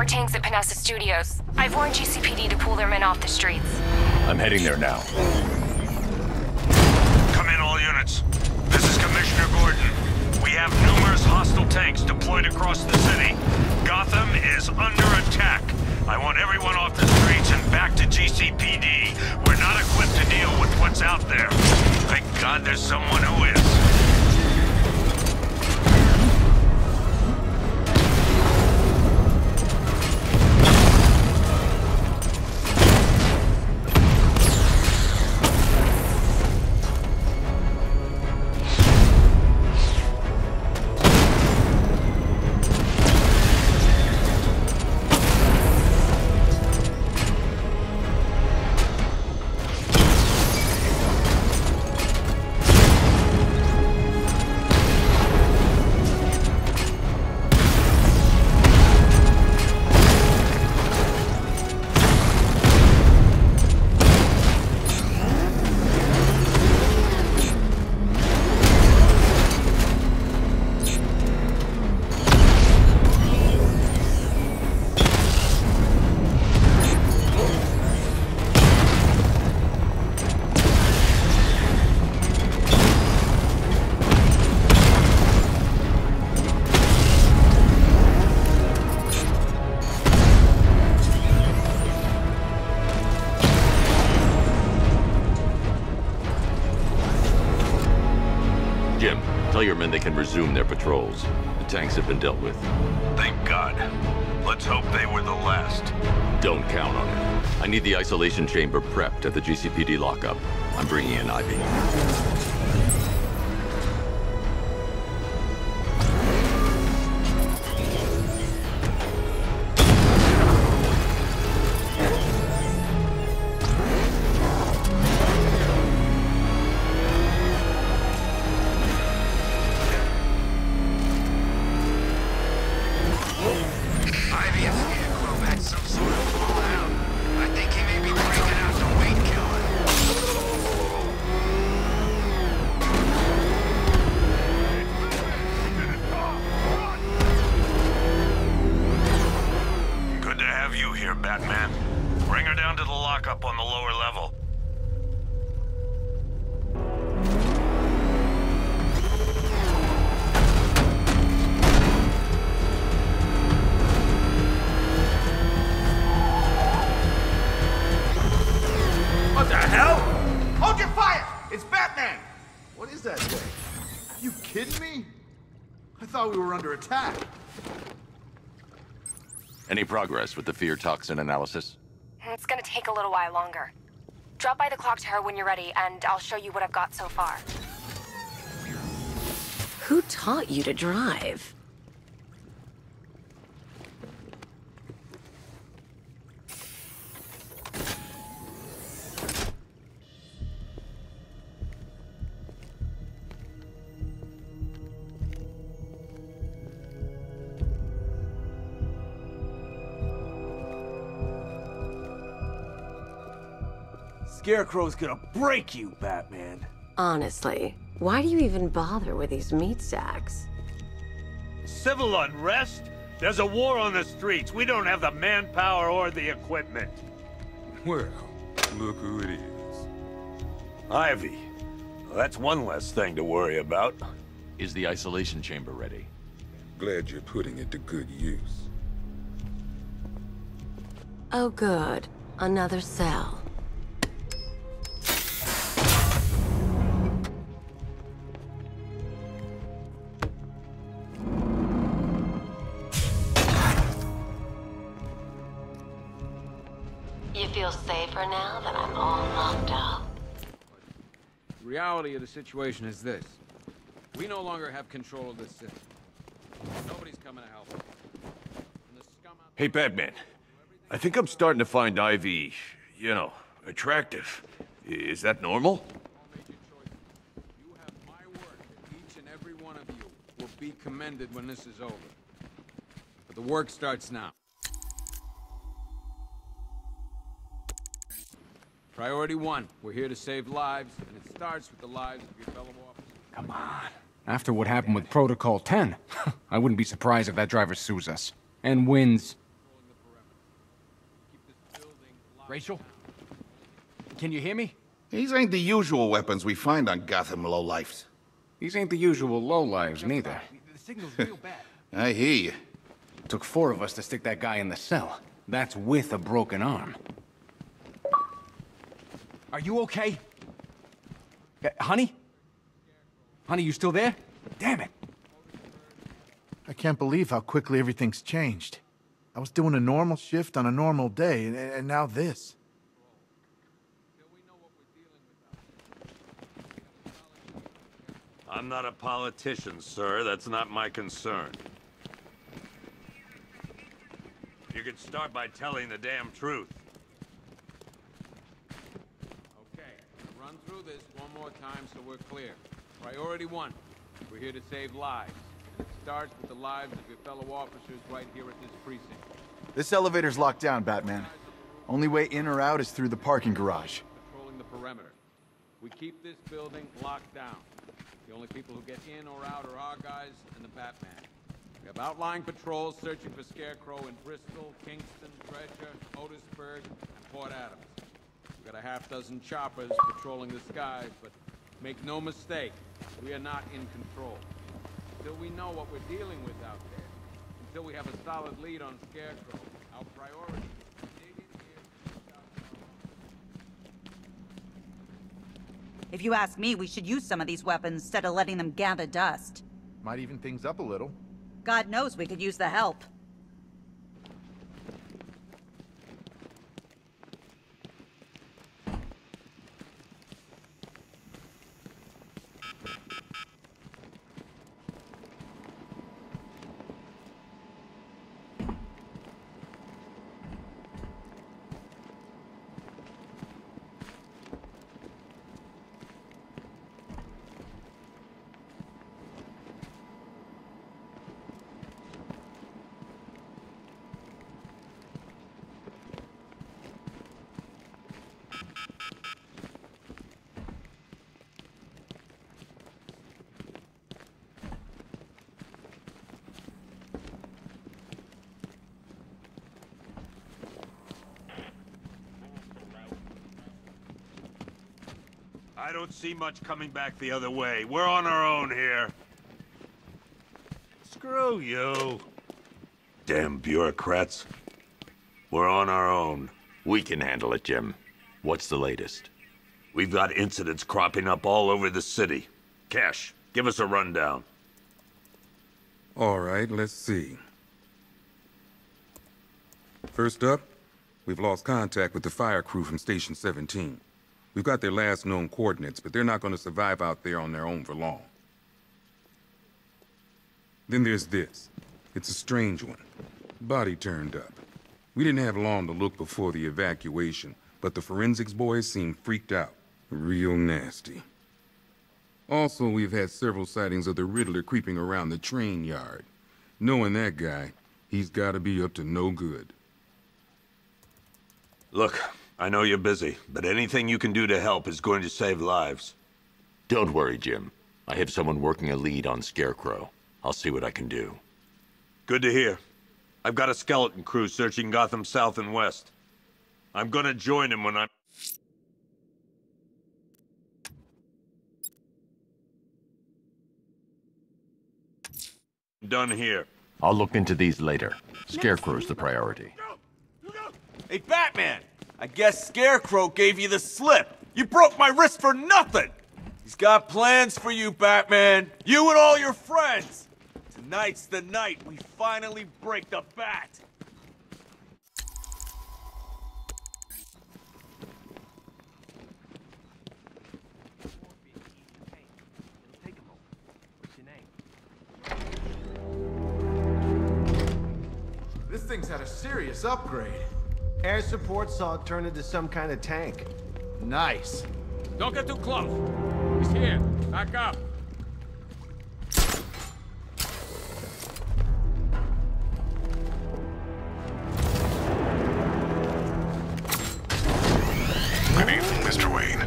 tanks at Panessa Studios. I've warned GCPD to pull their men off the streets. I'm heading there now. Come in, all units. This is Commissioner Gordon. We have numerous hostile tanks deployed across the city. Gotham is under attack. I want everyone off the streets and back to GCPD. We're not equipped to deal with what's out there. Thank God there's someone who is. Jim, tell your men they can resume their patrols. The tanks have been dealt with. Thank God. Let's hope they were the last. Don't count on it. I need the isolation chamber prepped at the GCPD lockup. I'm bringing in Ivy. Batman. Bring her down to the lockup on the lower level. What the hell? Hold your fire! It's Batman! What is that thing? You kidding me? I thought we were under attack. Any progress with the fear toxin analysis? It's gonna take a little while longer. Drop by the clock tower when you're ready, and I'll show you what I've got so far. Who taught you to drive? Scarecrow's gonna break you, Batman. Honestly, why do you even bother with these meat sacks? Civil unrest? There's a war on the streets. We don't have the manpower or the equipment. Well, look who it is. Ivy. Well, that's one less thing to worry about. Is the isolation chamber ready? Glad you're putting it to good use. Oh good, another cell. You feel safer now that I'm all locked up? The reality of the situation is this. We no longer have control of this system. Nobody's coming to help us. And the scum out Hey, Batman. I think I'm starting to find Ivy, attractive. Is that normal? You have my word that each and every one of you will be commended when this is over. But the work starts now. Priority 1, we're here to save lives, and it starts with the lives of your fellow officers. Come on. After what happened with Protocol 10, I wouldn't be surprised if that driver sues us. And wins. Rachel? Can you hear me? These ain't the usual weapons we find on Gotham lowlifes. These ain't the usual lowlives, neither. The signal's real bad. I hear you. Took 4 of us to stick that guy in the cell. That's with a broken arm. Are you okay? Honey? Honey, you still there? Damn it. I can't believe how quickly everything's changed. I was doing a normal shift on a normal day, and now this. I'm not a politician, sir. That's not my concern. You could start by telling the damn truth. Okay, run through this one more time so we're clear. Priority 1, we're here to save lives. And it starts with the lives of your fellow officers right here at this precinct. This elevator's locked down, Batman. Only way in or out is through the parking garage. Patrolling the perimeter. We keep this building locked down. The only people who get in or out are our guys and the Batman. We have outlying patrols searching for Scarecrow in Bristol, Kingston, Dredger, Otisburg, and Port Adams. We've got a half-dozen choppers patrolling the skies, but make no mistake, we are not in control. Until we know what we're dealing with out there, until we have a solid lead on Scarecrow, our priority is to dig in here and stop our own. If you ask me, we should use some of these weapons instead of letting them gather dust. Might even things up a little. God knows we could use the help. I don't see much coming back the other way. We're on our own here. Screw you. Damn bureaucrats. We're on our own. We can handle it, Jim. What's the latest? We've got incidents cropping up all over the city. Cash, give us a rundown. All right, let's see. First up, we've lost contact with the fire crew from Station 17. We've got their last known coordinates, but they're not going to survive out there on their own for long. Then there's this. It's a strange one. Body turned up. We didn't have long to look before the evacuation, but the forensics boys seemed freaked out. Real nasty. Also, we've had several sightings of the Riddler creeping around the train yard. Knowing that guy, he's got to be up to no good. Look, I know you're busy, but anything you can do to help is going to save lives. Don't worry, Jim. I have someone working a lead on Scarecrow. I'll see what I can do. Good to hear. I've got a skeleton crew searching Gotham South and West. I'm gonna join him when I'm... done here. I'll look into these later. Scarecrow's the priority. Hey, Batman! I guess Scarecrow gave you the slip. You broke my wrist for nothing! He's got plans for you, Batman. You and all your friends. Tonight's the night we finally break the bat. This thing's had a serious upgrade. Air support saw it turn into some kind of tank. Nice. Don't get too close. He's here. Back up. Good evening, Mr. Wayne.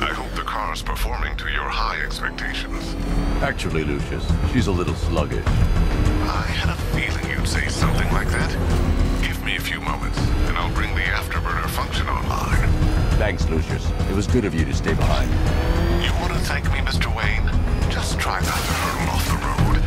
I hope the car's performing to your high expectations. Actually, Lucius, she's a little sluggish. I had a feeling you'd say something like that. Give me a few moments, and I'll bring the afterburner function on. was good of you to stay behind. You want to thank me, Mr. Wayne? Just try not to hurtle off the road.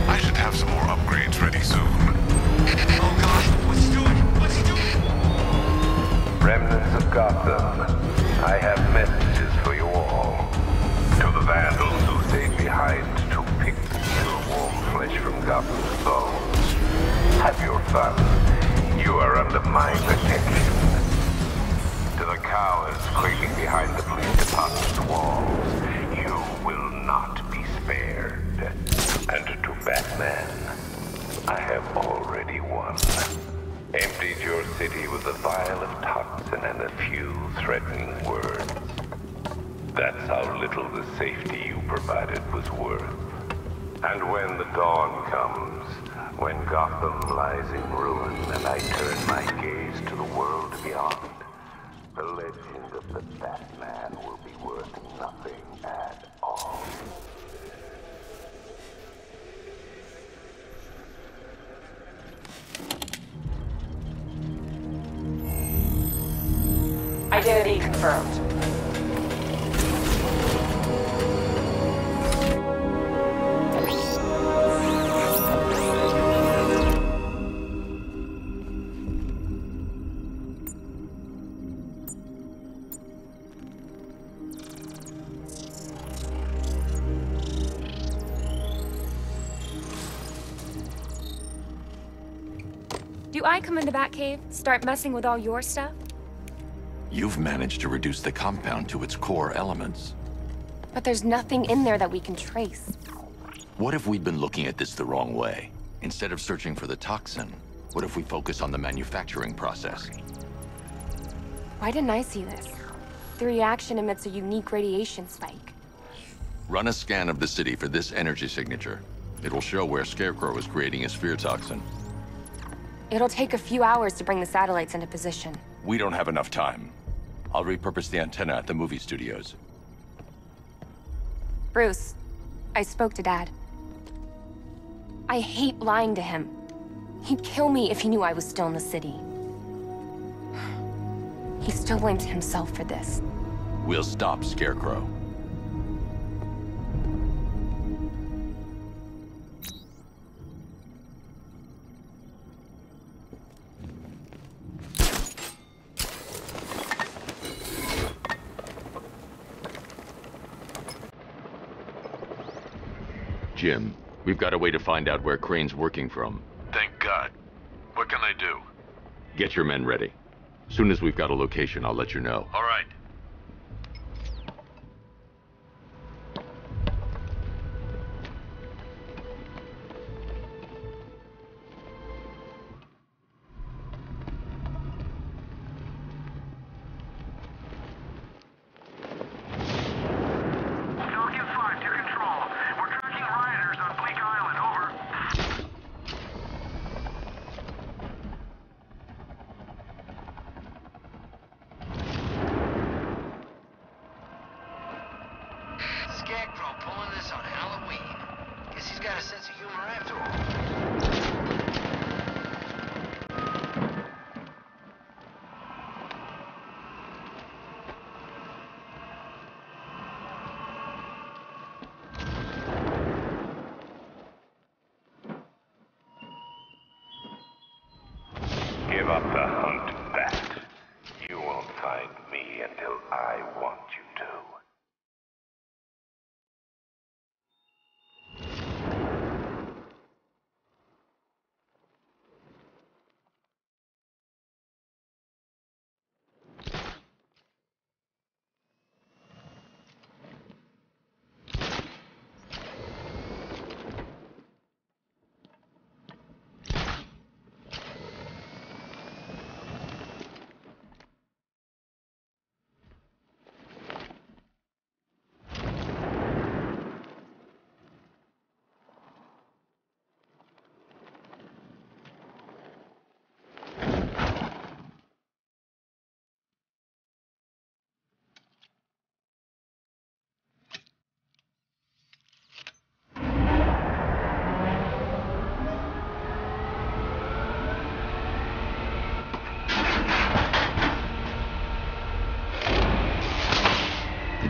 I should have some more upgrades ready soon. Oh God, what's he doing? What's he doing? Remnants of Gotham, I have messages for you all. To the vandals who stayed behind to pick your warm flesh from Gotham's bones. Have your fun. You are under my protection. To the cowards quaking behind the police department's walls, you will not be spared. And to Batman, I have already won. Emptied your city with a vial of toxin and a few threatening words. That's how little the safety you provided was worth. And when the dawn comes, when Gotham lies in ruin and I turn my gaze to the world beyond, the legend of the Batman will be worth nothing at all. Identity confirmed. Do I come into Batcave, start messing with all your stuff? You've managed to reduce the compound to its core elements. But there's nothing in there that we can trace. What if we'd been looking at this the wrong way? Instead of searching for the toxin, what if we focus on the manufacturing process? Why didn't I see this? The reaction emits a unique radiation spike. Run a scan of the city for this energy signature. It'll show where Scarecrow is creating his fear toxin. It'll take a few hours to bring the satellites into position. We don't have enough time. I'll repurpose the antenna at the movie studios. Bruce, I spoke to Dad. I hate lying to him. He'd kill me if he knew I was still in the city. He still blames himself for this. We'll stop Scarecrow. Jim, we've got a way to find out where Crane's working from. Thank God. What can I do? Get your men ready. Soon as we've got a location, I'll let you know. All right. Scarecrow pulling this on Halloween. Guess he's got a sense of humor after all. Give up the hunt, Bat. You won't find me until I want you to.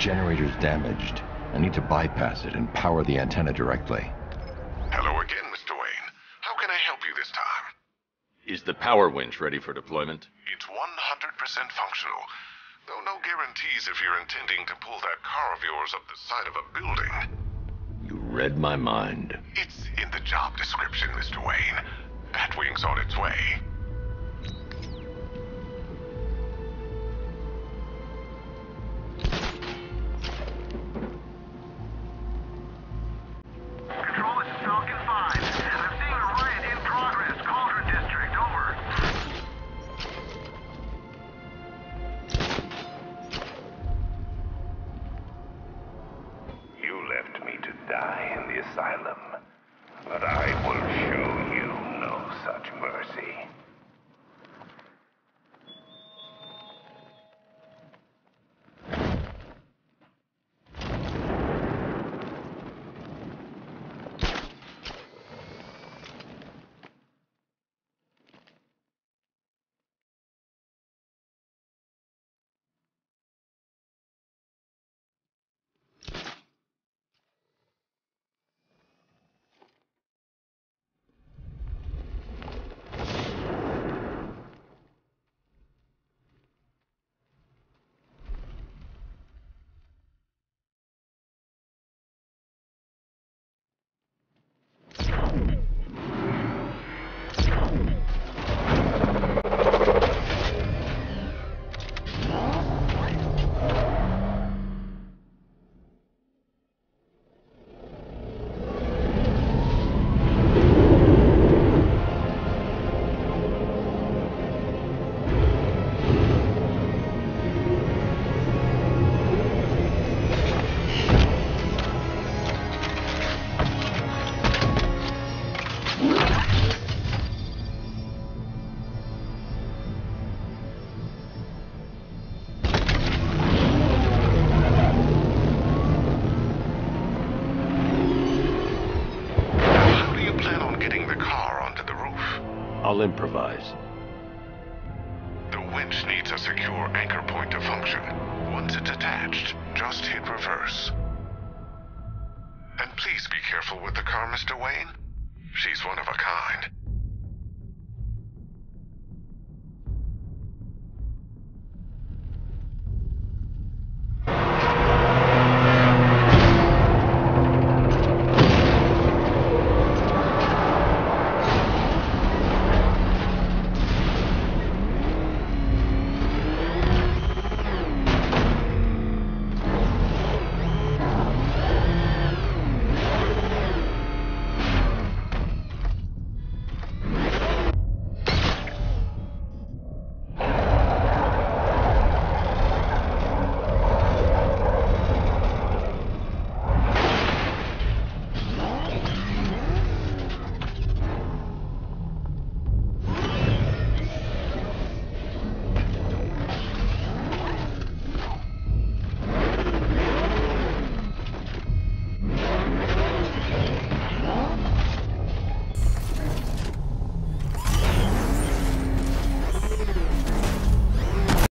generator's damaged. I need to bypass it and power the antenna directly. Hello again, Mr. Wayne. How can I help you this time? Is the power winch ready for deployment? It's 100% functional. Though no guarantees if you're intending to pull that car of yours up the side of a building. You read my mind. It's in the job description, Mr. Wayne. Batwing's on its way. Control, this is Falcon 5. I'm seeing a riot in progress. Cauldron District, over. You left me to die in the asylum, but I will show you no such mercy. I'll improvise. The winch needs a secure anchor point to function. Once it's attached, just hit reverse. And please be careful with the car, Mr. Wayne. She's one of a kind.